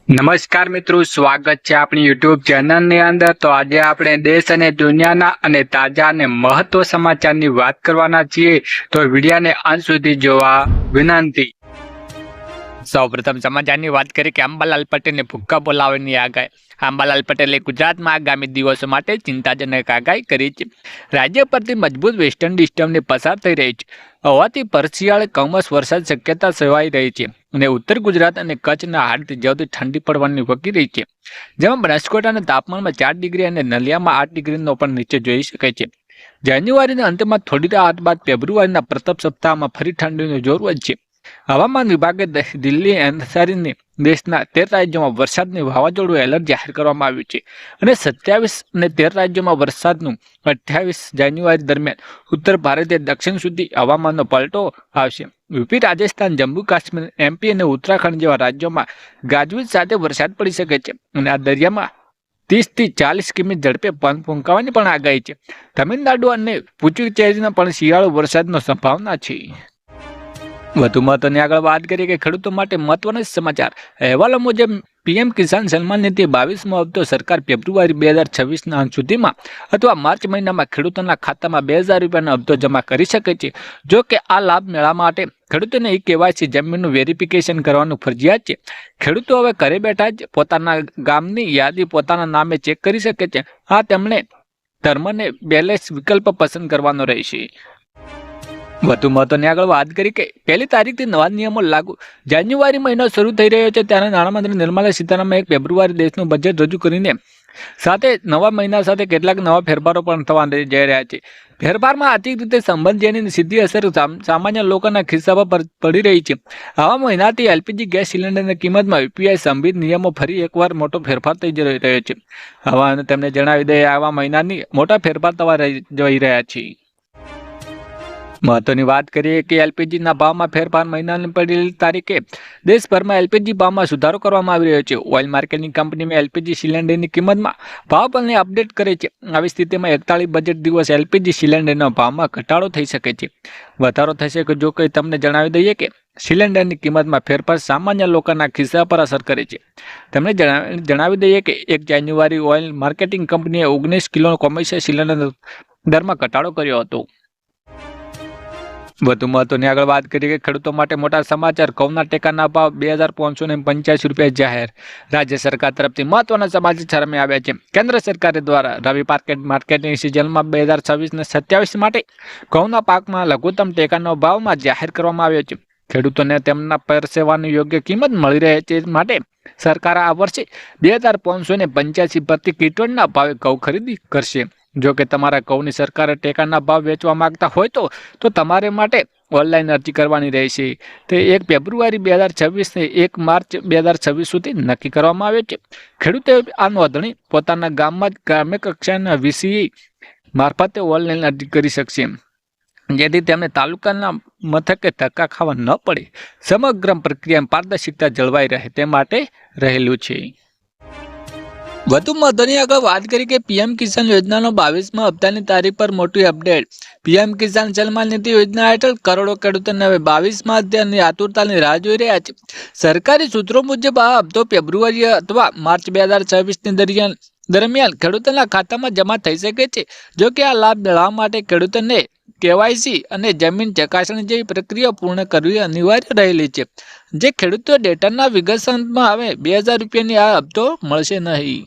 નમસ્કાર મિત્રો, સ્વાગત છે આપણી યુટ્યુબ ચેનલની અંદર। તો આજે આપણે દેશ અને દુનિયાના અને તાજા અને મહત્વ સમાચારની વાત કરવાના છીએ, તો વિડીયોને અંત સુધી જોવા વિનંતી। સૌપ્રથમ સમાચારની વાત કરીએ કે અંબાલાલ પટેલને ભૂક્કા બોલાવવાની આગાહી। અંબાલાલ પટેલે ગુજરાતમાં આગામી દિવસો માટે ચિંતાજનક આગાહી કરી છે। રાજ્ય પરથી મજબૂત વેસ્ટર્ન ડિસ્ટર્બને પસાર થઈ રહી છે હોવાથી પરશિયાળે કમોસમ વરસાદ શક્યતા સેવાઈ રહી છે અને ઉત્તર ગુજરાત અને કચ્છના હાડ થીજાવતી ઠંડી પડવાની વકી રહી છે, જેમાં બનાસકાંઠાના તાપમાનમાં 4 ડિગ્રી અને નલિયામાં 8 ડિગ્રીનો પણ નીચે જોઈ શકાય છે। જાન્યુઆરીના અંતમાં થોડી રાહત બાદ ફેબ્રુઆરીના પ્રથમ સપ્તાહમાં ફરી ઠંડીનું જોર વધશે। હવામાન વિભાગે દિલ્હી એનસીઆરને દેશના 13 રાજ્યોમાં વરસાદની વાવાઝોડું એલર્ટ જાહેર કરવામાં આવ્યું છે અને 27 અને 13 રાજ્યોમાં વરસાદનું 28 જાન્યુઆરી દરમિયાન ઉત્તર ભારતીય દક્ષિણ સુધી હવામાનનો પલટો આવશે। યુપી, રાજસ્થાન, જમ્મુ કાશ્મીર, એમપી અને ઉત્તરાખંડ જેવા રાજ્યોમાં ગાજવીજ સાથે વરસાદ પડી શકે છે અને આ દરિયામાં 30 થી 40 કિમી ઝડપે પવન ફૂંકાવાની પણ આગાહી છે। તમિલનાડુ અને પુડુચેરીમાં પણ શિયાળુ વરસાદની સંભાવના છે। વધુ મહત્વની આગળ વાત કરીએ કે ખેડૂતો માટે મહત્વના સમાચાર। અહેવાલો મુજબ પીએમ કિસાન સન્માન નિધિ 22મો હપ્તો સરકાર ફેબ્રુઆરી 2026ના અંત સુધીમાં અથવા માર્ચ મહિનામાં ખેડૂતોના ખાતામાં 2000 રૂપિયાનો હપ્તો જમા કરી શકે છે। જો કે આ લાભ મેળવવા માટે ખેડૂતોને કેવાયસી જમીનનું વેરિફિકેશન કરવાનું ફરજિયાત છે। ખેડૂતો હવે ઘરે બેઠા જ પોતાના ગામની યાદી પોતાના નામે ચેક કરી શકે છે। આ તેમણે ધર્મને બેલેન્સ વિકલ્પ પસંદ કરવાનો રહેશે। વધુ મહત્વની આગળ વાત કરી કે 1 તારીખથી નવા નિયમો લાગુ। જાન્યુઆરી મહિનો શરૂ થઈ રહ્યો છે ત્યારે નાણામંત્રી નિર્મલા સીતારામન 1 ફેબ્રુઆરી દેશનું બજેટ રજૂ કરીને સાથે નવા મહિના સાથે કેટલાક નવા ફેરફારો પણ થવા જઈ રહ્યા છે। ફેરફારમાં આર્થિક રીતે સંબંધિત સીધી અસર સામાન્ય લોકોના ખિસ્સા પર પડી રહી છે। આવા મહિનાથી એલપીજી ગેસ સિલિન્ડરની કિંમતમાં યુપીઆઈ સંબંધિત નિયમો ફરી એકવાર મોટો ફેરફાર થઈ રહ્યો છે। હવે તેમને જણાવી દઈએ આવા મહિનાની મોટા ફેરફાર થવા જઈ રહ્યા છે। મહત્વની વાત કરીએ કે એલપીજીના ભાવમાં ફેરફાર। મહિનાની પહેલી તારીખે દેશભરમાં એલપીજી ભાવમાં સુધારો કરવામાં આવી રહ્યો છે। ઓઇલ માર્કેટિંગ કંપનીમાં એલપીજી સિલિન્ડરની કિંમતમાં ભાવ પલને અપડેટ કરે છે। આવી સ્થિતિમાં 41 બજેટ દિવસ એલપીજી સિલિન્ડરના ભાવમાં ઘટાડો થઈ શકે છે, વધારો થશે કે જો કે તમને જણાવી દઈએ કે સિલિન્ડરની કિંમતમાં ફેરફાર સામાન્ય લોકોના ખિસ્સા પર અસર કરે છે। તેમણે જણાવી દઈએ કે 1 જાન્યુઆરી ઓઇલ માર્કેટિંગ કંપનીએ 19 કિલો કોમર્શિયલ સિલિન્ડર દરમાં ઘટાડો કર્યો હતો। વધુ મહત્વની આગળ વાત કરીએ કે ખેડૂતો માટે મોટા સમાચાર। ઘઉંના ટેકાના ભાવ 2585 રૂપિયા જાહેર। રાજ્ય સરકાર તરફથી મહત્વના સમાચાર સામે આવ્યા છે। કેન્દ્ર સરકાર દ્વારા રવિ માર્કેટિંગ સિઝનમાં 2026 ને 27 માટે ઘઉંના પાકમાં લઘુત્તમ ટેકાનો ભાવમાં જાહેર કરવામાં આવ્યો છે। ખેડૂતોને તેમના પરસેવાની યોગ્ય કિંમત મળી રહે તે માટે સરકાર આ વર્ષે 2585 પ્રતિ ક્વિન્ટલના ભાવે ઘઉં ખરીદી કરશે। જો કે તમારા ઘઉંની સરકારે ટેકાના ભાવ વેચવા માંગતા હોય તો તમારે માટે ઓનલાઈન અરજી કરવાની રહેશે। તે 1 ફેબ્રુઆરી 2026 ને 1 માર્ચ 2026 સુધી નક્કી કરવામાં આવે છે। ખેડૂતે આ નોંધણી પોતાના ગામમાં જ ગ્રામ્ય કક્ષાના વીસીઈ મારફતે ઓનલાઈન અરજી કરી શકશે, જેથી તેમને તાલુકાના મથકે ધક્કા ખાવા ન પડે। સમગ્ર પ્રક્રિયામાં પારદર્શિતા જળવાઈ રહે તે માટે રહેલું છે। વધુ મહત્વની આગળ વાત કરી કે પીએમ કિસાન યોજનાનો 22મા હપ્તાની તારીખ પર મોટી અપડેટ। પીએમ કિસાન સન્માન નિધિ યોજના હેઠળ કરોડો ખેડૂતોને હવે 22મા હપ્તાની આતુરતાની રાહ જોઈ રહ્યા છે। સરકારી સૂત્રો મુજબ આ હપ્તો ફેબ્રુઆરી અથવા માર્ચ 2026ની દરમિયાન ખેડૂતોના ખાતામાં જમા થઈ શકે છે। જો કે આ લાભ મેળવવા માટે ખેડૂતોને કેવાયસી અને જમીન ચકાસણી જેવી પ્રક્રિયા પૂર્ણ કરવી અનિવાર્ય રહેલી છે, જે ખેડૂતો ડેટાના વિગતમાં હવે 2000 રૂપિયાની આ હપ્તો મળશે નહીં।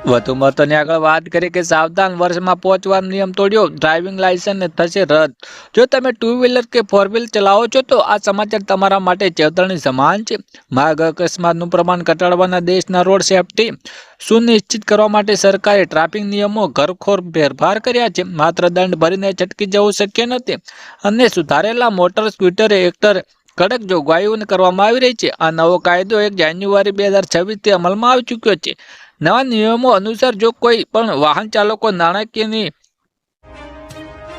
વધુ મહત્વની આગળ વાત કરીએ કે સાવધાન, વર્ષમાં 5 વાર નિયમ તોડ્યો ડ્રાઇવિંગ લાયસન્સ થશે રદ। જો તમે 2 વ્હીલર કે 4 વ્હીલર ચલાવો છો તો આ સમાચાર તમારા માટે ચેતવણી સમાન છે। માર્ગ અકસ્માતનું પ્રમાણ ઘટાડવાના દેશના રોડ સેફટી સુનિશ્ચિત કરવા માટે સરકારે ટ્રાફિક નિયમો ઘરખોર ફેરફાર કર્યા છે। માત્ર દંડ ભરીને છટકી જવું શક્ય નથી અને સુધારેલા મોટર સ્કૂટર એક્ટ કડક જોગવાઈઓ કરવામાં આવી રહી છે। આ નવો કાયદો 1 જાન્યુઆરી 2026થી અમલમાં આવી ચૂક્યો છે। નવા નિયમો અનુસાર જો કોઈ પણ વાહન ચાલકો નાણાકીયની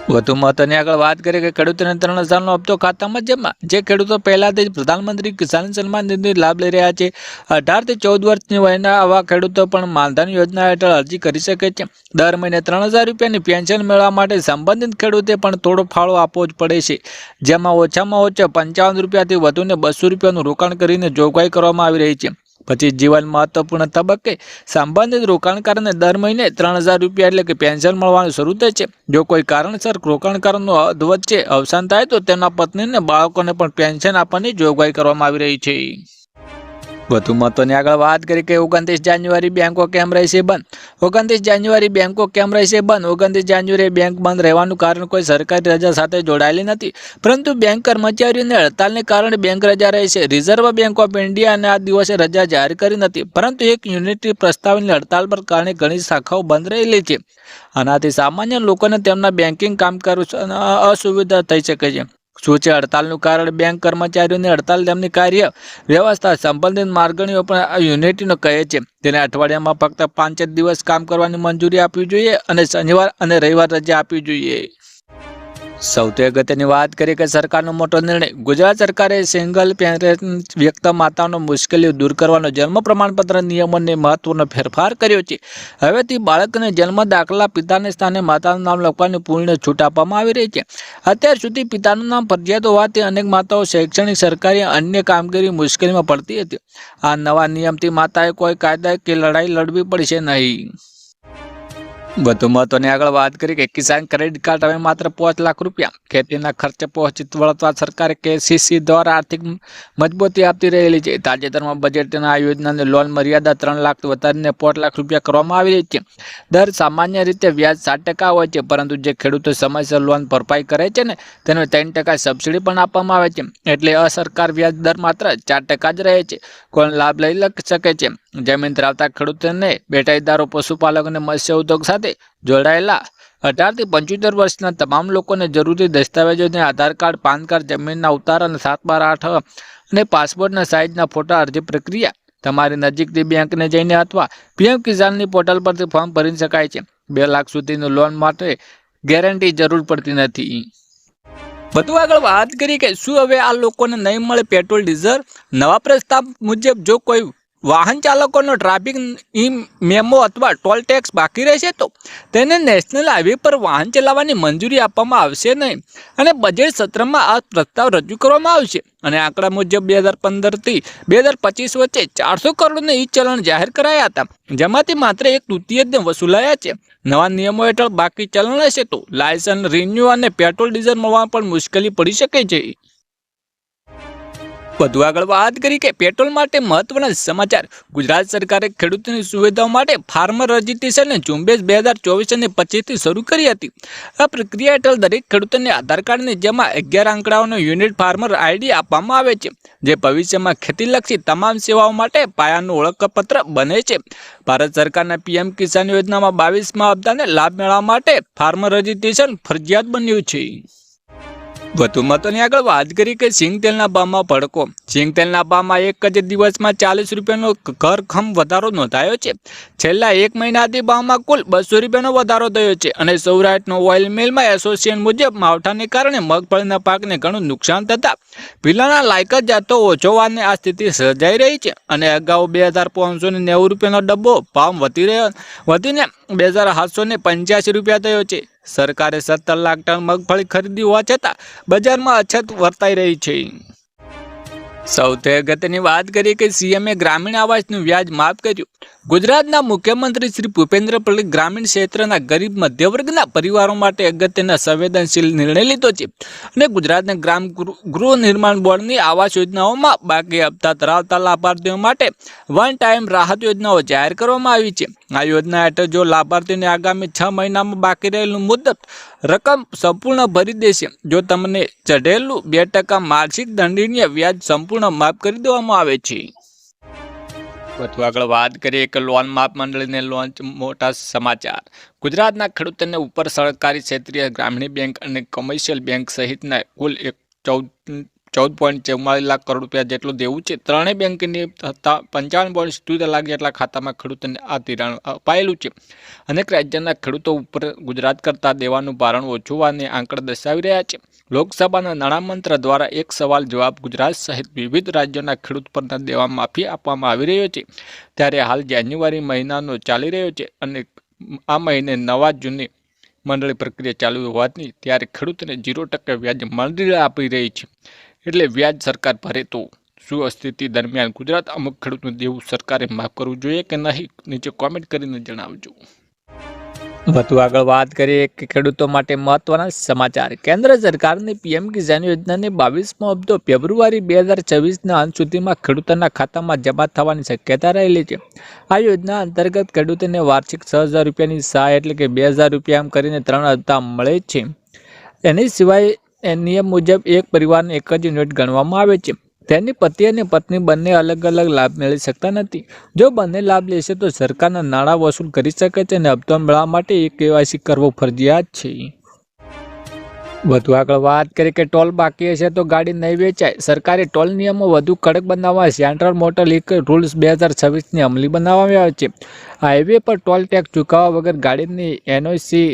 વધુ મહત્વની આગળ વાત કરીએ કે ખેડૂતોને 3000નો હપ્તો ખાતામાં જમા। જે ખેડૂતો પહેલાથી જ પ્રધાનમંત્રી કિસાન સન્માન નિધિ લાભ લઈ રહ્યા છે, 18 થી 14 વર્ષની વયના આવા ખેડૂતો પણ માનધન યોજના હેઠળ અરજી કરી શકે છે। દર મહિને 3000 રૂપિયાની પેન્શન મેળવવા માટે સંબંધિત ખેડૂતે પણ થોડો ફાળો આપવો જ પડે છે, જેમાં ઓછામાં ઓછા 55 રૂપિયાથી વધુને 200 રૂપિયાનું રોકાણ કરીને જોગવાઈ કરવામાં આવી રહી છે। પછી જીવન મહત્વપૂર્ણ તબક્કે સંબંધિત રોકાણકારોને દર મહિને 3000 રૂપિયા એટલે કે પેન્શન મળવાનું શરૂ થાય છે. જો કોઈ કારણસર રોકાણકારોનું અધવચ્ચે અવસાન થાય તો તેના પત્નીને બાળકોને પણ પેન્શન આપવાની જોગવાઈ કરવામાં આવી રહી છે. વધુ મહત્વની આગળ વાત કરી કે 29 જાન્યુઆરી બેંકો કેમ રહેશે બંધ. 29 જાન્યુઆરી બેંકો કેમ રહેશે બંધ. 29 જાન્યુઆરી બેંક બંધ રહેવાનું કારણ કોઈ સરકારી રજા સાથે જોડાયેલી નથી, પરંતુ બેંક કર્મચારીઓની હડતાલને કારણે બેંક રજા રહેશે. રિઝર્વ બેંક ઓફ ઇન્ડિયાને આ દિવસે રજા જાહેર કરી નથી, પરંતુ એક યુનિટની પ્રસ્તાવની હડતાલ પર કારણે ઘણી શાખાઓ બંધ રહેલી છે. આનાથી સામાન્ય લોકોને તેમના બેન્કિંગ કામકાજ અસુવિધા થઈ શકે છે. શું છે હડતાલનું કારણ? બેંક કર્મચારીઓની હડતાલ તેમની કાર્ય વ્યવસ્થા સંબંધિત માગણીઓ પણ યુનિટીનો કહે છે. તેને અઠવાડિયામાં ફક્ત 5 જ દિવસ કામ કરવાની મંજૂરી આપવી જોઈએ અને શનિવાર અને રવિવાર રજા આપવી જોઈએ. સૌથી અગત્યની વાત કરીએ કે સરકારનો મોટો નિર્ણય. ગુજરાત સરકારે સિંગલ પેરેન્ટ વ્યક્તિ માતાઓનો મુશ્કેલીઓ દૂર કરવાનો જન્મ પ્રમાણપત્ર નિયમોને મહત્વનો ફેરફાર કર્યો છે. હવેથી બાળકને જન્મ દાખલા પિતાને સ્થાને માતાનું નામ લખવાની પૂર્ણ છૂટ આપવામાં આવી રહી છે. અત્યાર સુધી પિતાનું નામ ફરજિયાત હોવાથી અનેક માતાઓ શૈક્ષણિક, સરકારી અન્ય કામગીરી મુશ્કેલીમાં પડતી હતી. આ નવા નિયમથી માતાએ કોઈ કાયદાકીય લડાઈ લડવી પડશે નહીં. વધુ મહત્વની આગળ વાત કરી કે કિસાન ક્રેડિટ કાર્ડ હવે માત્ર 5 લાખ રૂપિયા. ખેતીના ખર્ચે પહોંચી વળતર સરકારે કેસીસી દ્વારા આર્થિક મજબૂતી આપતી રહેલી છે. તાજેતરમાં બજેટના આ યોજનાની લોન મર્યાદા 3 લાખથી વધારીને 5 લાખ રૂપિયા કરવામાં આવી રહી છે. દર સામાન્ય રીતે વ્યાજ 7% હોય છે, પરંતુ જે ખેડૂતો સમયસર લોન ભરપાઈ કરે છે ને તેને 3% સબસિડી પણ આપવામાં આવે છે. એટલે અસરકાર વ્યાજ દર માત્ર 4% જ રહે છે. કોઈ લાભ લઈ શકે છે. જમીન ધરાવતા ખેડૂતોને, બેટાઈદારો, પશુપાલકો અને મત્સ્ય ઉદ્યોગ સાથે જોડાયેલા 18 થી 75 વર્ષના તમામ લોકોને જરૂરી દસ્તાવેજોને આધાર કાર્ડ, પાન કાર્ડ, જમીનના ઉતારા અને 7/8 અને પાસપોર્ટના સાઇઝના ફોટા અરજી પ્રક્રિયા તમારી નજીકની બેંકને જઈને અથવા પીએમ કિસાનની પોર્ટલ પરથી ફોર્મ ભરી શકાય છે. 2 લાખ સુધીની લોન માટે ગેરંટી જરૂર પડતી નથી. વધુ આગળ વાત કરી કે શું હવે આ લોકોને નહીં મળે પેટ્રોલ ડીઝલ? નવા પ્રસ્તાવ મુજબ જો કોઈ વાહન ચાલકોનો ટ્રાફિક મેમો અથવા ટોલ ટેક્સ બાકી રહેશે તો તેને નેશનલ હાઈવે પર વાહન ચલાવવાની મંજૂરી આપવામાં આવશે નહીં અને બજેટ સત્રમાં આ પ્રસ્તાવ રજૂ કરવામાં આવશે. અને આંકડા મુજબ 2015 થી 2025 વચ્ચે 400 કરોડના ઈ ચલણ જાહેર કરાયા હતા, જેમાંથી માત્ર 1/3 વસૂલાયા છે. નવા નિયમો હેઠળ બાકી ચલણ હશે તો લાયસન્સ રિન્યુ અને પેટ્રોલ ડીઝલ મળવા પણ મુશ્કેલી પડી શકે છે. વધુ આગળ વાત કરી કે પેટ્રોલ માટે મહત્વના સમાચાર. ગુજરાત સરકારે ખેડૂતોની સુવિધાઓ માટે ફાર્મર રજિસ્ટ્રેશનની ઝુંબેશ 2024 અને 25થી શરૂ કરી હતી. આ પ્રક્રિયા હેઠળ દરેક ખેડૂતોને આધાર કાર્ડની જેમાં 11 આંકડાઓનો યુનિટ ફાર્મર આઈડી આપવામાં આવે છે, જે ભવિષ્યમાં ખેતીલક્ષી તમામ સેવાઓ માટે પાયાનું ઓળખપત્ર બને છે. ભારત સરકારના પીએમ કિસાન યોજનામાં 22મા હપ્તાને લાભ મેળવવા માટે ફાર્મર રજિસ્ટ્રેશન ફરજિયાત બન્યું છે. વધુ મહત્વની આગળ વાત કરી કે સિંગ તેલના ભાવમાં ભડકો. સિંગ તેલના ભાવમાં એક જ દિવસમાં 40 રૂપિયાનો ઘરખમ વધારો નોંધાયો છે. છેલ્લા 1 મહિનાથી ભાવમાં કુલ 200 રૂપિયાનો વધારો થયો છે. અને સૌરાષ્ટ્રનો ઓઇલ મિલમાં એસોસિએશન મુજબ માવઠાને કારણે મગફળીના પાકને ઘણું નુકસાન થતા પિલાના લાયકાત જાતો ઓછો હોવાની આ સ્થિતિ સર્જાઈ રહી છે. અને અગાઉ 2590 રૂપિયાનો ડબ્બો ભાવ વધીને 2785 રૂપિયા થયો છે. સરકારે 17 લાખ ટન મગફળી ખરીદી હોવા છતાં બજારમાં અછત વર્તાઈ રહી છે. સૌથી અગત્યની વાત કરીએ કે સીએમએ ગ્રામીણ આવાસનું વ્યાજ માફ કર્યું. ગુજરાતના મુખ્યમંત્રી શ્રી ભૂપેન્દ્ર પટેલે ગ્રામીણ ક્ષેત્રના ગરીબ મધ્યવર્ગના પરિવારો માટે અગત્યના સંવેદનશીલ નિર્ણય લીધો છે અને ગુજરાતના ગ્રામ ગૃહ નિર્માણ બોર્ડની આવાસ યોજનાઓમાં બાકી હપ્તા ધરાવતા લાભાર્થીઓ માટે વન ટાઈમ રાહત યોજનાઓ જાહેર કરવામાં આવી છે. આ યોજના હેઠળ જો લાભાર્થીને આગામી 6 મહિનામાં બાકી રહેલું મુદત રકમ સંપૂર્ણ ભરી દેશે, જો તમને ચઢેલું 2% માસિક દંડનીય વ્યાજ સંપૂર્ણ માફ કરી દેવામાં આવે છે. વધુ આગળ વાત કરીએ કે લોન માપ મંડળીને લોન્ચ. મોટા સમાચાર. ગુજરાતના ખેડૂતોને ઉપર સરકારી ક્ષેત્રીય ગ્રામીણ બેંક અને કોમર્શિયલ બેંક સહિતના કુલ 14.44 લાખ કરોડ રૂપિયા જેટલું દેવું છે. ત્રણેય બેંકની 55.77 લાખ જેટલા ખાતામાં ખેડૂતોને આ ધિરાણ અપાયેલું છે. અનેક રાજ્યના ખેડૂતો ઉપર ગુજરાત કરતાં દેવાનું ભારણ ઓછું હોવાને આંકડા દર્શાવી રહ્યા છે. લોકસભાના નાણામંત્રી દ્વારા એક સવાલ જવાબ ગુજરાત સહિત વિવિધ રાજ્યોના ખેડૂત પરના દેવા માફી આપવામાં આવી રહ્યો છે. ત્યારે હાલ જાન્યુઆરી મહિનાનો ચાલી રહ્યો છે અને આ મહિને નવા જૂની મંડળી પ્રક્રિયા ચાલુ હોવાથી ત્યારે ખેડૂતોને 0% વ્યાજ મંડળી આપી રહી છે. એટલે વ્યાજ સરકાર ભરે તો શું સ્થિતિ દરમિયાન ગુજરાત અમુક ખેડૂતનું દેવું સરકારે માફ કરવું જોઈએ કે નહીં? નીચે કોમેન્ટ કરીને જણાવજો. વધુ આગળ વાત કરીએ કે ખેડૂતો માટે મહત્વના સમાચાર. કેન્દ્ર સરકારની પીએમ કિસાન યોજનાની 22મો હપ્તો ફેબ્રુઆરી 2024ના અંત સુધીમાં ખેડૂતોના ખાતામાં જમા થવાની શક્યતા રહેલી છે. આ યોજના અંતર્ગત ખેડૂતોને વાર્ષિક 6,000 રૂપિયાની સહાય એટલે કે 2,000 રૂપિયા એમ કરીને 3 હપ્તા મળે છે. એની સિવાય નિયમ મુજબ એક પરિવારને એક જ યુનિટ ગણવામાં આવે છે. તેની પતિ અને પત્ની બંને અલગ અલગ લાભ મેળવી શકતા નથી. જો બંને લાભ લેશે તો સરકારના નાણાં વસૂલ કરી શકે છે અને હપ્તો મેળવવા માટે કેવાયસી કરવો ફરજિયાત છે. વધુ આગળ વાત કરીએ કે ટોલ બાકી હશે તો ગાડી નહીં વેચાય. સરકારે ટોલ નિયમો વધુ કડક બનાવવા સેન્ટ્રલ મોટર વ્હીકલ રૂલ્સ 2026ની અમલી બનાવવામાં આવે છે. હાઈવે પર ટોલ ટેક્સ ચૂકવવા વગર ગાડીની એનઓસી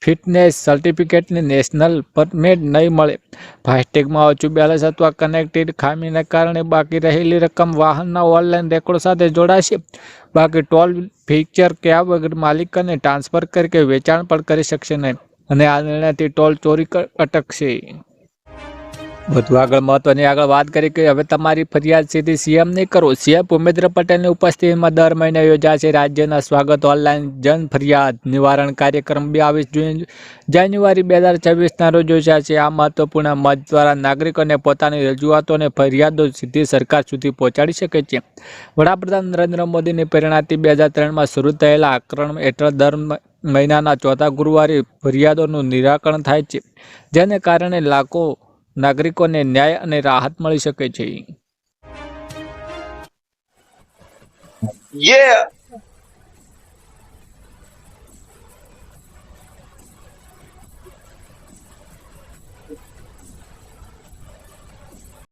ફિટનેસ સર્ટિફિકેટની નેશનલ પરમિટ નહીં મળે. ફાસ્ટેગમાં ઓછું બેલેન્સ અથવા કનેક્ટેડ ખામીને કારણે બાકી રહેલી રકમ વાહનના ઓનલાઈન રેકોર્ડ સાથે જોડાશે. બાકી ટોલ ફીચર ક્યાં વગર માલિકોને ટ્રાન્સફર કરી વેચાણ પણ કરી શકશે નહીં અને આ નિર્ણયથી ટોલ ચોરી અટકશે. વધુ આગળ મહત્વની આગળ વાત કરી કે હવે તમારી ફરિયાદ સીધી સીએમને કરો. સીએમ ભૂપેન્દ્ર પટેલની ઉપસ્થિતિમાં દર મહિને યોજાશે રાજ્યના સ્વાગત ઓનલાઈન જન ફરિયાદ નિવારણ કાર્યક્રમ 22 જાન્યુઆરી 2026ના રોજ યોજાશે. આ મહત્વપૂર્ણ મંચ દ્વારા નાગરિકોને પોતાની રજૂઆતો અને ફરિયાદો સીધી સરકાર સુધી પહોંચાડી શકે છે. વડાપ્રધાન નરેન્દ્ર મોદીની પ્રેરણાથી 2003માં શરૂ થયેલા આક્રમણ હેઠળ દર મહિનાના ચોથા ગુરુવારે ફરિયાદોનું નિરાકરણ થાય છે, જેને કારણે લાખો નાગરિકોને ન્યાય અને રાહત મળી શકે છે.